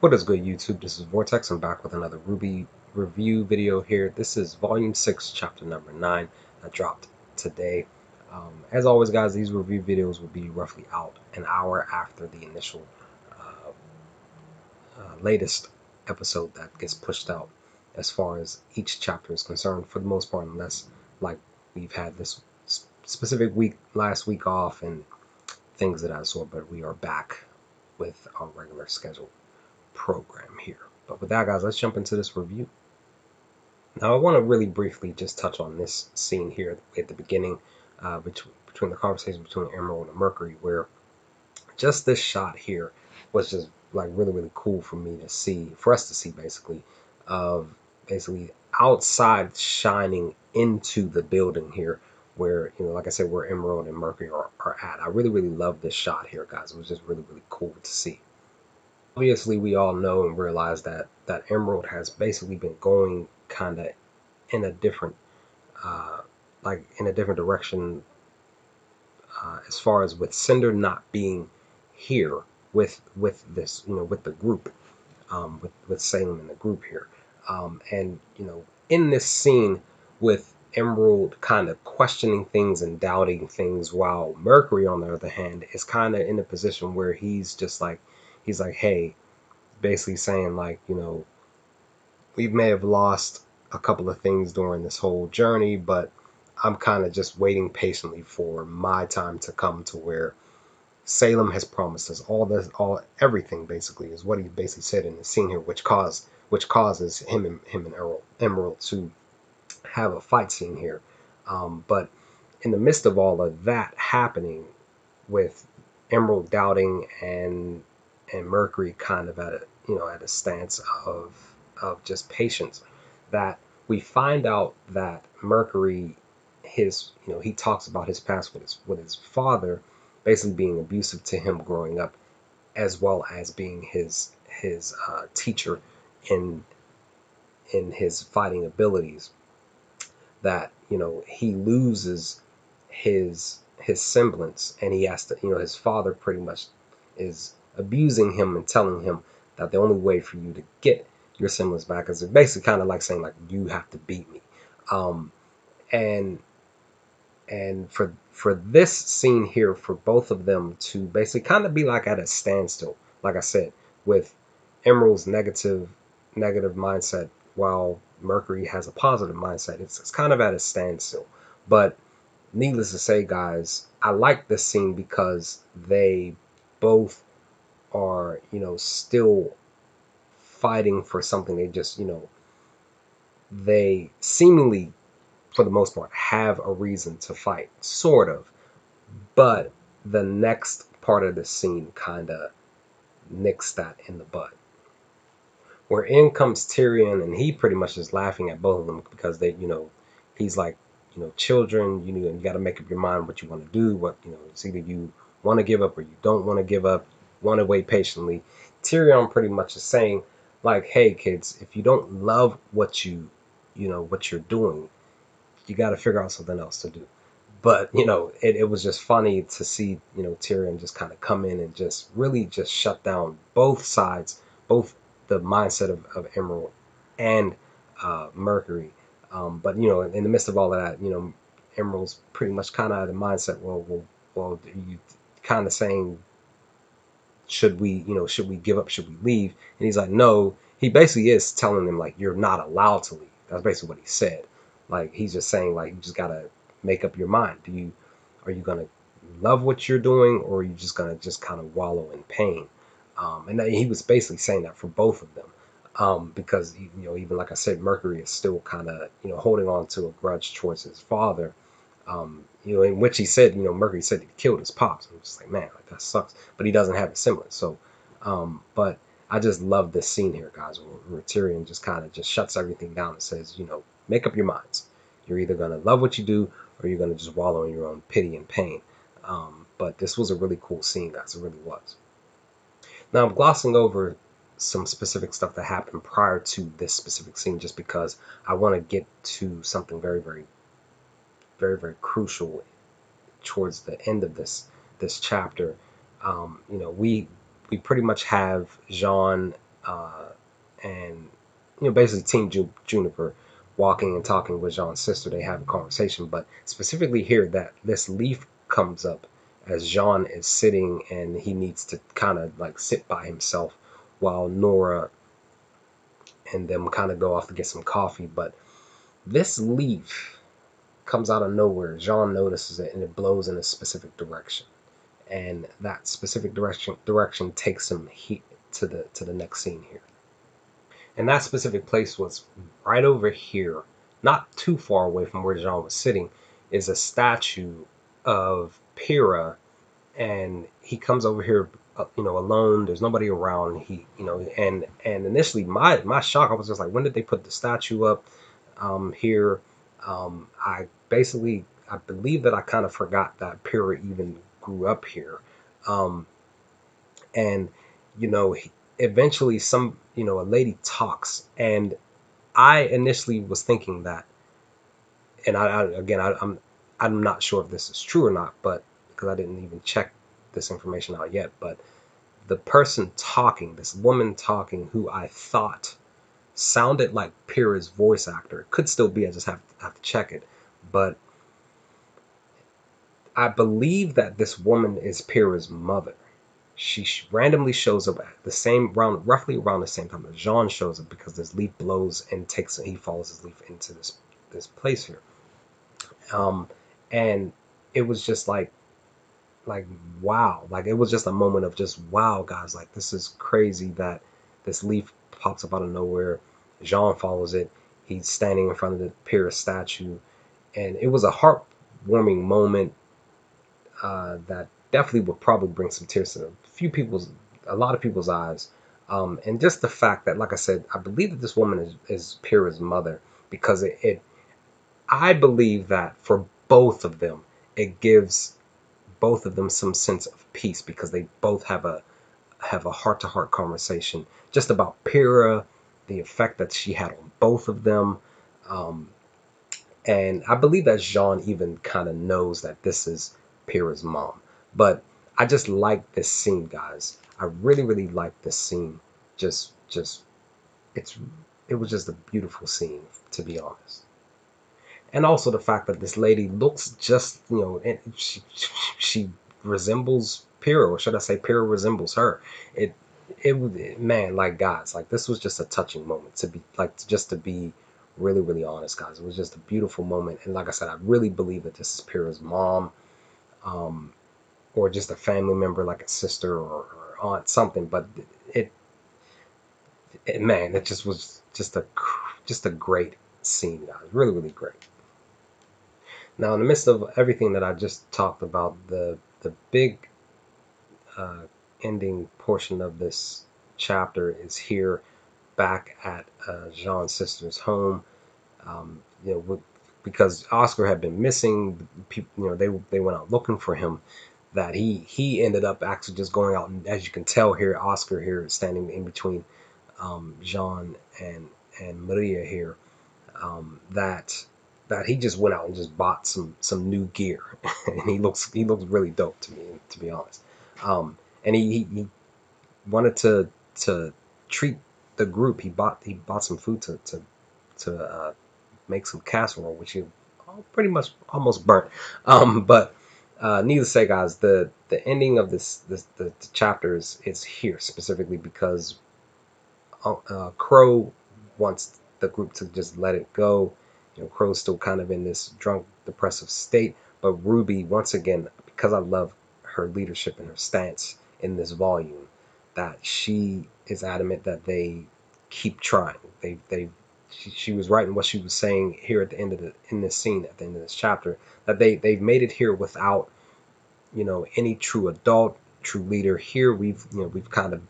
What is good, YouTube? This is Vortex. I'm back with another RWBY review video here. This is Volume 6, Chapter number 9 that dropped today. As always, guys, these review videos will be roughly out an hour after the initial latest episode that gets pushed out as far as each chapter is concerned, for the most part, unless, like, we've had this specific last week off and things of that sort, but we are back with our regular schedule program here. But with that, guys, let's jump into this review. Now, I want to really briefly just touch on this scene here at the beginning, between the conversation between Emerald and Mercury, where just this shot here was just like really cool for me to see, for us to see, basically, of basically outside shining into the building here, where, like I said, where Emerald and Mercury are at. I really love this shot here, guys. It was just really cool to see. Obviously, we all know and realize that Emerald has basically been going kind of in a different, in a different direction, as far as with Cinder not being here with this, with the group, with Salem and the group here, and in this scene with Emerald kind of questioning things and doubting things, while Mercury, on the other hand, is kind of in a position where he's just like, hey, basically saying, like, we may have lost a couple of things during this whole journey, but I'm kind of just waiting patiently for my time to come, to where Salem has promised us everything, basically, is what he basically said in the scene here, which causes him and Emerald to have a fight scene here. But in the midst of all of that happening, with Emerald doubting and Mercury kind of at a stance of just patience, that we find out that Mercury, he talks about his past with his father, basically being abusive to him growing up, as well as being his teacher in his fighting abilities. That he loses his semblance, and he has to, his father pretty much is abusing him and telling him that the only way for you to get your semblance back is basically kind of like saying, like, you have to beat me. And for this scene here, for both of them to basically kind of be like at a standstill, like I said, with Emerald's negative mindset, while Mercury has a positive mindset, it's kind of at a standstill. But needless to say, guys, I like this scene because they both are, still fighting for something. They just, they seemingly, for the most part, have a reason to fight, sort of. But the next part of the scene kind of nicks that in the bud, where in comes Tyrion, and he pretty much is laughing at both of them, because they, he's like, children, you got to make up your mind what you want to do. What, it's either you want to give up or you don't want to give up. Want to wait patiently. Tyrion pretty much is saying, like, hey kids, if you don't love what what you're doing, you got to figure out something else to do. But it was just funny to see Tyrion just kind of come in and just really just shut down both sides, both the mindset of Emerald and Mercury. But in the midst of all of that, Emerald's pretty much kind of the mindset. Well, you kind of saying, should we give up? Should we leave? And he's like, no. He basically is telling them, like, you're not allowed to leave. That's basically what he said. Like, he's just saying, like, you just gotta make up your mind. Are you gonna love what you're doing, or are you just gonna just kind of wallow in pain? And he was basically saying that for both of them, because even like I said, Mercury is still kind of holding on to a grudge towards his father. In which he said, Mercury said he killed his pops. I'm just like, man, like, that sucks. But he doesn't have a semblance. So, but I just love this scene here, guys, where Tyrion just kind of just shuts everything down and says, make up your minds. You're either gonna love what you do, or you're gonna just wallow in your own pity and pain. But this was a really cool scene, guys. It really was. Now, I'm glossing over some specific stuff that happened prior to this specific scene, just because I want to get to something very crucial towards the end of this chapter. We pretty much have Jean and basically Team Juniper walking and talking with Jean's sister. They have a conversation, but specifically here that this leaf comes up as Jean is sitting and he needs to kind of like sit by himself while Nora and them kind of go off to get some coffee. But this leaf comes out of nowhere. Jean notices it and it blows in a specific direction, and that specific direction takes him to the next scene here. And that specific place was right over here, not too far away from where Jean was sitting, is a statue of Pyrrha, and he comes over here, alone. There's nobody around. And initially, my shock, I was just like, when did they put the statue up here? I believe that I kind of forgot that Pyrrha even grew up here, um, and you know, eventually a lady talks, and I initially was thinking that, and I'm not sure if this is true or not, but because I didn't even check this information out yet, but the person talking, this woman talking, who I thought sounded like Pyrrha's voice actor, it could still be. I just have to check it, but I believe that this woman is Pyrrha's mother. She randomly shows up at the same round, roughly around the same time that Jean shows up, because this leaf blows and he follows his leaf into this place here. Um, and it was just like wow, like it was just a moment of just wow, guys, like this is crazy that this leaf pops up out of nowhere. Jean follows it. He's standing in front of the Pyrrha statue, and it was a heartwarming moment that definitely would probably bring some tears to a lot of people's eyes. And just the fact that, like I said, I believe that this woman is Pyrrha's mother, because I believe that for both of them, it gives both of them some sense of peace, because they both have a heart-to-heart conversation just about Pyrrha, the effect that she had on both of them. Um, and I believe that Jean even kind of knows that this is Pyrrha's mom. But I just like this scene, guys. I really, really like this scene. Just it's it was just a beautiful scene, to be honest. And also the fact that this lady looks just, and she resembles Pyrrha, or should I say, Pyrrha resembles her. It man, like, guys, like, this was just a touching moment, to be like, just to be really, really honest, guys. It was just a beautiful moment, and like I said, I really believe that this is Pyrrha's mom, um, or just a family member, like a sister or aunt, something. But it, man, it just was just a great scene, guys. Really, really great. Now, in the midst of everything that I just talked about, the big uh, ending portion of this chapter is here, back at Jean's sister's home. Because Oscar had been missing, people, they went out looking for him. That he ended up actually just going out, and as you can tell here, Oscar here standing in between Jean and Maria here. That he just went out and just bought some new gear, and he looks really dope to me, to be honest. And he wanted to treat the group. He bought some food to make some casserole, which he pretty much almost burnt. But needless to say, guys, the ending of the chapters is here specifically because Crow wants the group to just let it go. Crow's still kind of in this drunk, depressive state, but Ruby, once again, because I love her leadership and her stance in this volume, that she is adamant that they keep trying. She was right in what she was saying here at the end of in this scene, at the end of this chapter, that they've made it here without any true adult, true leader. Here we've kind of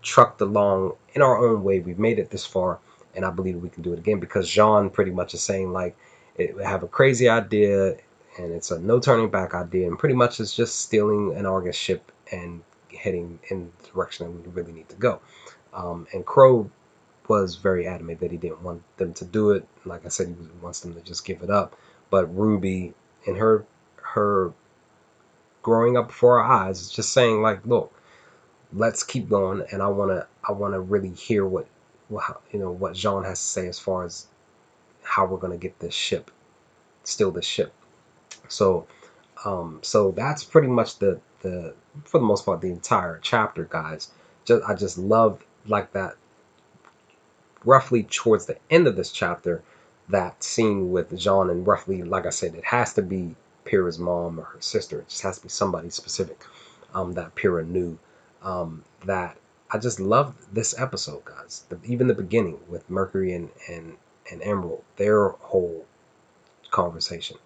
trucked along in our own way. We've made it this far, and I believe we can do it again, because Jean pretty much is saying, like, I have a crazy idea, and it's a no turning back idea, and pretty much it's just stealing an Argus ship and heading in the direction that we really need to go. And Crow was very adamant that he didn't want them to do it. Like I said, he wants them to just give it up. But Ruby, in her growing up before our eyes, is just saying, like, look, let's keep going, and I wanna really hear what Jean has to say as far as how we're gonna get this ship, steal this ship. So that's pretty much the for the most part the entire chapter, guys. I just love like that roughly towards the end of this chapter, that scene with Jean, and roughly, like I said, it has to be Pyrrha's mom or her sister. It just has to be somebody specific that Pyrrha knew. That I just love this episode, guys. Even the beginning with Mercury and Emerald, their whole conversation,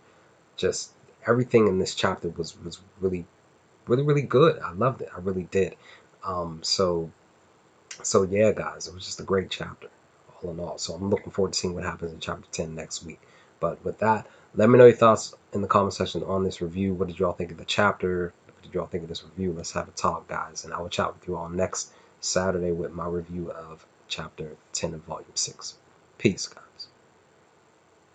just everything in this chapter was really really really good. I loved it. I really did. So yeah, guys, it was just a great chapter, all in all. So I'm looking forward to seeing what happens in chapter 10 next week. But with that, let me know your thoughts in the comment section on this review. What did you all think of the chapter? What did you all think of this review? Let's have a talk, guys. And I will chat with you all next Saturday with my review of chapter 10 of volume 6. Peace, guys.